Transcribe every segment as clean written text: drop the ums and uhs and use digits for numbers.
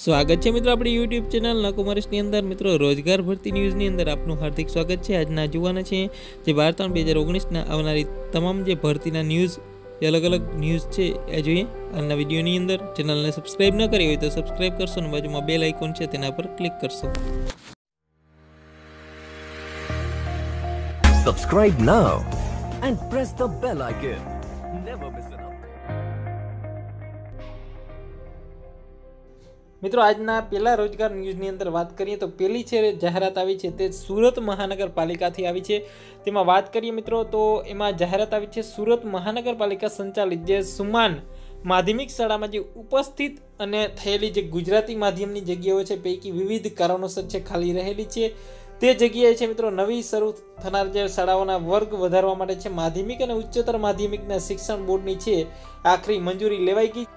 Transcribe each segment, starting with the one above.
સ્વાગત છે મિત્રો આપણી યુટ્યુબ ચેનલ નકોમરીશની અંદર। મિત્રો રોજગાર ભરતી ન્યૂઝની અંદર આપનું હાર્દિક સ્વાગત છે। આજના જોવાના છે જે 12/3/2019 આવનારી તમામ જે ભરતીના ન્યૂઝ અલગ અલગ ન્યૂઝ છે એ જોઈએ આજના વિડીયોની અંદર। ચેનલને સબસ્ક્રાઇબ ન કરી હોય તો સબસ્ક્રાઇબ કરશો અને બાજુમાં બેલ આઇકોન છે તેના પર ક્લિક કરશો। Subscribe now and press the bell icon. Never miss an update. મિત્રો આજના પહેલા રોજગાર ન્યૂઝની અંદર વાત કરીએ તો પહેલી છે જાહેરાત આવી છે તે સુરત મહાનગરપાલિકાથી આવી છે। તેમાં વાત કરીએ મિત્રો તો એમાં જાહેરાત આવી છે સુરત મહાનગરપાલિકા સંચાલિત જે સુમાન માધ્યમિક શાળામાં જે ઉપસ્થિત અને થયેલી જે ગુજરાતી માધ્યમની જગ્યાઓ છે પૈકી વિવિધ કારણોસર છે ખાલી રહેલી છે તે જગ્યાએ છે મિત્રો નવી શરૂ થનાર જે શાળાઓના વર્ગ વધારવા માટે છે માધ્યમિક અને ઉચ્ચતર માધ્યમિકના શિક્ષણ બોર્ડની છે આખરી મંજૂરી લેવાઈ ગઈ।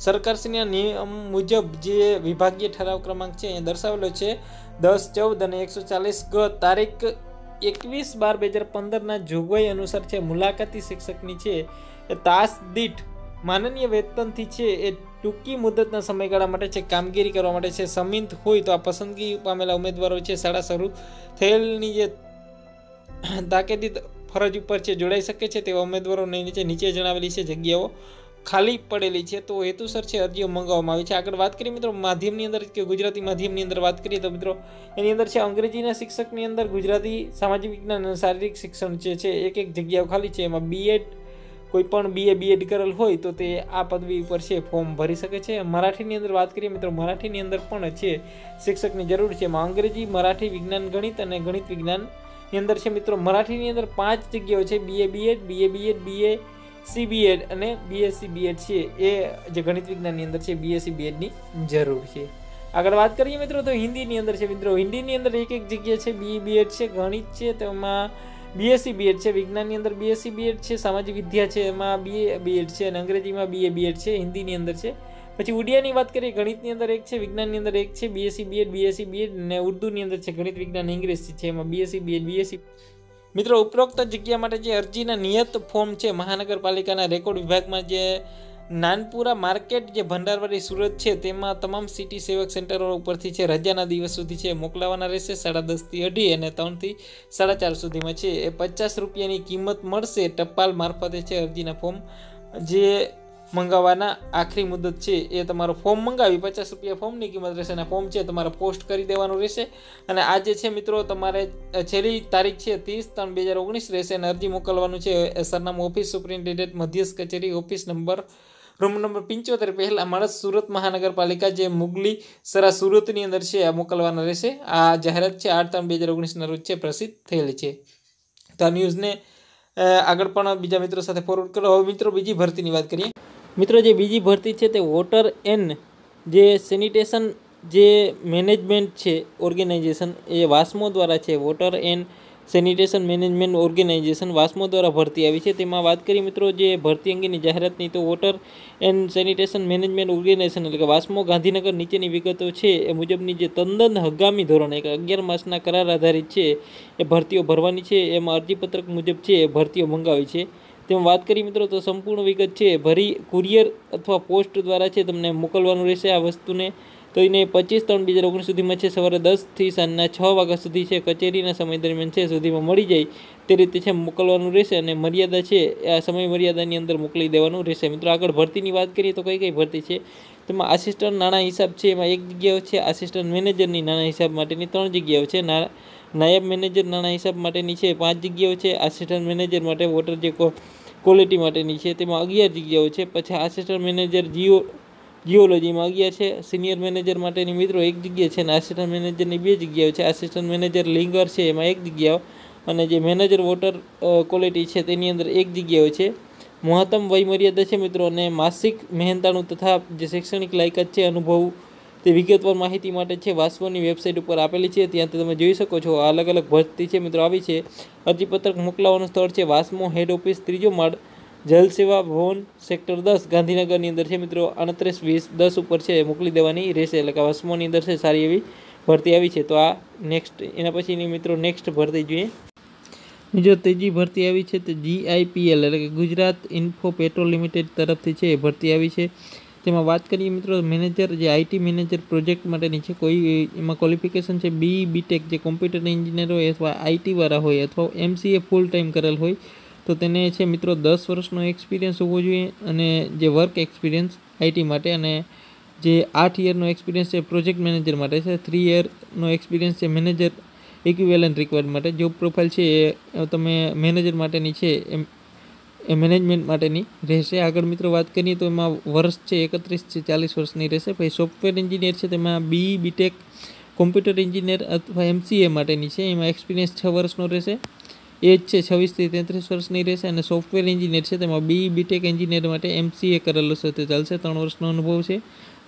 સરકારશ્રીના નિયમ મુજબ જે વિભાગીય ઠરાવ ક્રમાંક છે એ દર્શાવેલો છે 10, 14 અને 140 ગ તારીખ 21/12/2015 જોગવાઈ અનુસાર છે મુલાકાતી શિક્ષકની છે એ તાસ દીઠ માનનીય વેતનથી છે એ ટૂંકી મુદતના સમયગાળા માટે છે કામગીરી કરવા માટે છે સમિત હોય તો આ પસંદગી પામેલા ઉમેદવારો છે શાળા શરૂ થયેલની જે તાકીદી ફરજ ઉપર છે જોડાઈ શકે છે તેવા ઉમેદવારોને નીચે જણાવેલી છે જગ્યાઓ ખાલી પડેલી છે તો હેતુસર છે અરજીઓ મંગાવવામાં આવી છે। આગળ વાત કરીએ મિત્રો માધ્યમની અંદર કે ગુજરાતી માધ્યમની અંદર વાત કરીએ તો મિત્રો એની અંદર છે અંગ્રેજીના શિક્ષકની અંદર ગુજરાતી સામાજિક વિજ્ઞાન અને શારીરિક શિક્ષણ જે છે એક જગ્યાઓ ખાલી છે। એમાં બીએડ કોઈ પણ બીએડ કરેલ હોય તો તે આ પદવી ઉપર છે ફોર્મ ભરી શકે છે। મરાઠીની અંદર વાત કરીએ મિત્રો મરાઠીની અંદર પણ છે શિક્ષકની જરૂર છે। એમાં અંગ્રેજી, મરાઠી, વિજ્ઞાન, ગણિત અને ગણિત વિજ્ઞાનની અંદર છે મિત્રો મરાઠીની અંદર 5 જગ્યાઓ છે બીએડ, BSc બીએડ અને BSc બીએડ છે એ જે ગણિત વિજ્ઞાનની અંદર છે BSc બીએડની જરૂર છે। આગળ વાત કરીએ મિત્રો તો હિન્દીની અંદર છે મિત્રો હિન્દીની અંદર એક જગ્યા છે બીએડ છે, ગણિત છે તેમાં BSc બીએડ છે, વિજ્ઞાનની અંદર BSc બીએડ છે, સામાજિક વિદ્યા છે એમાં બીએડ છે અને અંગ્રેજીમાં બીએડ છે હિન્દીની અંદર છે। પછી ઉડિયાની વાત કરીએ ગણિતની અંદર એક છે, વિજ્ઞાનની અંદર એક છે BSc બીએડ અને ઉર્દુની અંદર છે ગણિત વિજ્ઞાન અંગ્રેજી છે એમાં BSc બીએડ મિત્રો ઉપરોક્ત જગ્યા માટે જે અરજીના નિયત ફોર્મ છે મહાનગરપાલિકાના રેકોર્ડ વિભાગમાં જે નાનપુરા માર્કેટ જે ભંડારવાડી સુરત છે તેમાં તમામ સિટી સેવક સેન્ટરો ઉપરથી છે રજાના દિવસ સુધી છે મોકલાવાના રહેશે। 10:30 થી 2:30 અને 3 થી 4:30 સુધીમાં છે એ 50 રૂપિયાની કિંમત મળશે। ટપાલ મારફતે છે અરજીના ફોર્મ જે મંગાવવાના આખરી મુદત છે એ તમારો ફોર્મ મંગાવી 50 રૂપિયા ફોર્મની કિંમત રહેશે અને ફોર્મ છે તમારે પોસ્ટ કરી દેવાનું રહેશે। અને આજે છે મિત્રો તમારે છેલ્લી તારીખ છે 30/3/2019 રહેશે અને અરજી મોકલવાનું છે સરનામું ઓફિસ સુપ્રિન્ટેન્ડન્ટ મધ્યસ્થ કચેરી ઓફિસ નંબર રૂમ નંબર 75 પહેલા માણસ સુરત મહાનગરપાલિકા જે મુગલી સરા સુરતની અંદર છે આ મોકલવાના રહેશે। આ જાહેરાત છે 8/3/2019 રોજ છે પ્રસિદ્ધ થયેલી છે। તો આ ન્યૂઝને આગળ પણ બીજા મિત્રો સાથે ફોરવર્ડ કરો। હવે મિત્રો બીજી ભરતીની વાત કરીએ। મિત્રો જે બીજી ભરતી છે તે વોટર એન્ડ જે સેનિટેશન જે મેનેજમેન્ટ છે ઓર્ગેનાઇઝેશન એ વાસ્મો દ્વારા છે water and sanitation management organisation વાસ્મો દ્વારા ભરતી આવી છે। તેમાં વાત કરીએ મિત્રો જે ભરતી અંગેની જાહેરાતની તો water and sanitation management organisation એટલે કે વાસ્મો ગાંધીનગર નીચેની વિગતો છે એ મુજબની જે તદ્દન હગામી ધોરણે 11 માસના કરાર આધારિત છે એ ભરતીઓ ભરવાની છે। એમાં અરજીપત્રક મુજબ છે એ ભરતીઓ મંગાવી છે। તેમાં વાત કરીએ મિત્રો તો સંપૂર્ણ વિગત છે ભરી કુરિયર અથવા પોસ્ટ દ્વારા છે તમને મોકલવાનું રહેશે આ વસ્તુને। તો એને 25/3/2019 સુધીમાં છે સવારે 10 થી સાંજના 6 વાગ્યા સુધી છે કચેરીના સમય દરમિયાન છે સુધીમાં મળી જાય તે રીતે છે મોકલવાનું રહેશે અને મર્યાદા છે આ સમય મર્યાદાની અંદર મોકલી દેવાનું રહેશે। મિત્રો આગળ ભરતીની વાત કરીએ તો કઈ ભરતી છે તેમાં આસિસ્ટન્ટ નાણાં હિસાબ છે એમાં એક જગ્યાઓ છે, આસિસ્ટન્ટ મેનેજરની નાણાં હિસાબ માટેની 3 જગ્યાઓ છે, નાયબ મેનેજર નાણાં હિસાબ માટેની છે 5 જગ્યાઓ છે, આસિસ્ટન્ટ મેનેજર માટે વોટર જે ક્વોલિટી માટેની છે તેમાં 11 જગ્યાઓ છે। પછી આસિસ્ટન્ટ મેનેજર જીઓલોજીમાં 11 છે, સિનિયર મેનેજર માટેની મિત્રો 1 જગ્યા છે અને આસિસ્ટન્ટ મેનેજરની 2 જગ્યાઓ છે, આસિસ્ટન્ટ મેનેજર લિંગર છે એમાં 1 જગ્યાઓ અને જે મેનેજર વોટર ક્વોલિટી છે તેની અંદર 1 જગ્યાઓ છે। મહત્તમ વય મર્યાદા છે મિત્રો અને માસિક મહેનતાણું તથા જે શૈક્ષણિક લાયકાત છે અનુભવ તે વિગતવાર માહિતી માટે છે વાસ્મોની વેબસાઇટ ઉપર આપેલી છે ત્યાં તમે જોઈ શકો છો। અલગ અલગ ભરતી છે મિત્રો આવી છે। અરજીપત્રક મોકલાવાનું સ્થળ છે વાસ્મો હેડ ઓફિસ 3જો માળ જલ સેવા ભવન સેક્ટર 10 ગાંધીનગરની અંદર છે મિત્રો 29/20/10 ઉપર છે મોકલી દેવાની રહેશે। એટલે કે વાસ્મોની અંદર છે સારી એવી ભરતી આવી છે। તો આ નેક્સ્ટ એના પછીની મિત્રો નેક્સ્ટ ભરતી જોઈએ। જો ત્રીજી ભરતી આવી છે તે GIPL એટલે કે ગુજરાત ઇન્ફો પેટ્રોલ લિમિટેડ તરફથી છે ભરતી આવી છે। તેમાં વાત કરીએ મિત્રો મેનેજર જે આઈટી મેનેજર પ્રોજેક્ટ માટેની છે, કોઈ એમાં ક્વોલિફિકેશન છે બીટેક, જે કોમ્પ્યુટર એન્જિનિયર હોય અથવા આઈટીવાળા હોય અથવા એમસીએ ફૂલ ટાઈમ કરેલ હોય તો તેને છે મિત્રો 10 વર્ષનો એક્સપિરિયન્સ હોવો જોઈએ, અને જે વર્ક એક્સપિરિયન્સ આઈટી માટે, અને જે 8 યરનો એક્સપિરિયન્સ છે પ્રોજેક્ટ મેનેજર માટે છે, 3 યરનો એક્સપિરિયન્સ છે મેનેજર ઇક્વિવેલન્ટ રિક્વાયર્ડ માટે. જોબ પ્રોફાઇલ છે એ તમે મેનેજર માટેની છે એ મેનેજમેન્ટ માટેની રહેશે. આગળ મિત્રો વાત કરીએ તો એમાં વર્ષ છે 31 થી 40 વર્ષની રહેશે. પછી સોફ્ટવેર એન્જિનિયર છે તેમાં બીટેક કોમ્પ્યુટર એન્જિનિયર અથવા એમસીએ માટેની છે, એમાં એક્સપિરિયન્સ 6 વર્ષનો રહેશે. એજ છે 26 થી 33 વર્ષની રહેશે. અને સોફ્ટવેર એન્જિનિયર છે તેમાં બીટેક એન્જિનિયર માટે એમસીએ કરેલો છે તે ચાલશે, 3 વર્ષનો અનુભવ છે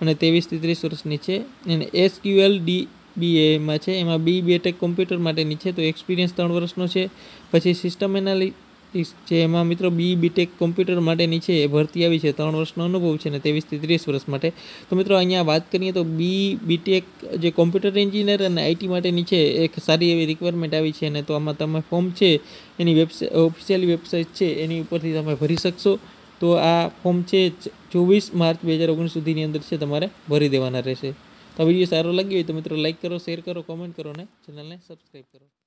અને 23 થી 30 વર્ષની છે. અને એસક્યુએલ ડીબીએમાં છે એમાં બીટેક કોમ્પ્યુટર માટેની છે, તો એક્સપિરિયન્સ 3 વર્ષનો છે. પછી સિસ્ટમ એનાલિટિક્સ છે એમાં મિત્રો બીટેક કોમ્પ્યુટર માટેની છે એ ભરતી આવી છે, 3 વર્ષનો અનુભવ છે અને 23 થી 30 વર્ષ માટે. તો મિત્રો અહીંયા વાત કરીએ તો બીટેક જે કોમ્પ્યુટર એન્જિનિયર અને આઈટી માટેની છે એક સારી એવી રિક્વાયરમેન્ટ આવી છે, અને તો આમાં તમે ફોર્મ છે એની ઓફિશિયલી વેબસાઇટ છે એની ઉપરથી તમે ભરી શકશો. તો આ ફોર્મ છે 24 માર્ચ 2019 સુધીની અંદર છે તમારે ભરી દેવાના રહેશે. તો આ વિડીયો સારો લાગ્યો હોય તો મિત્રો લાઈક કરો, શેર કરો, કોમેન્ટ કરો અને ચેનલને સબસ્ક્રાઈબ કરો.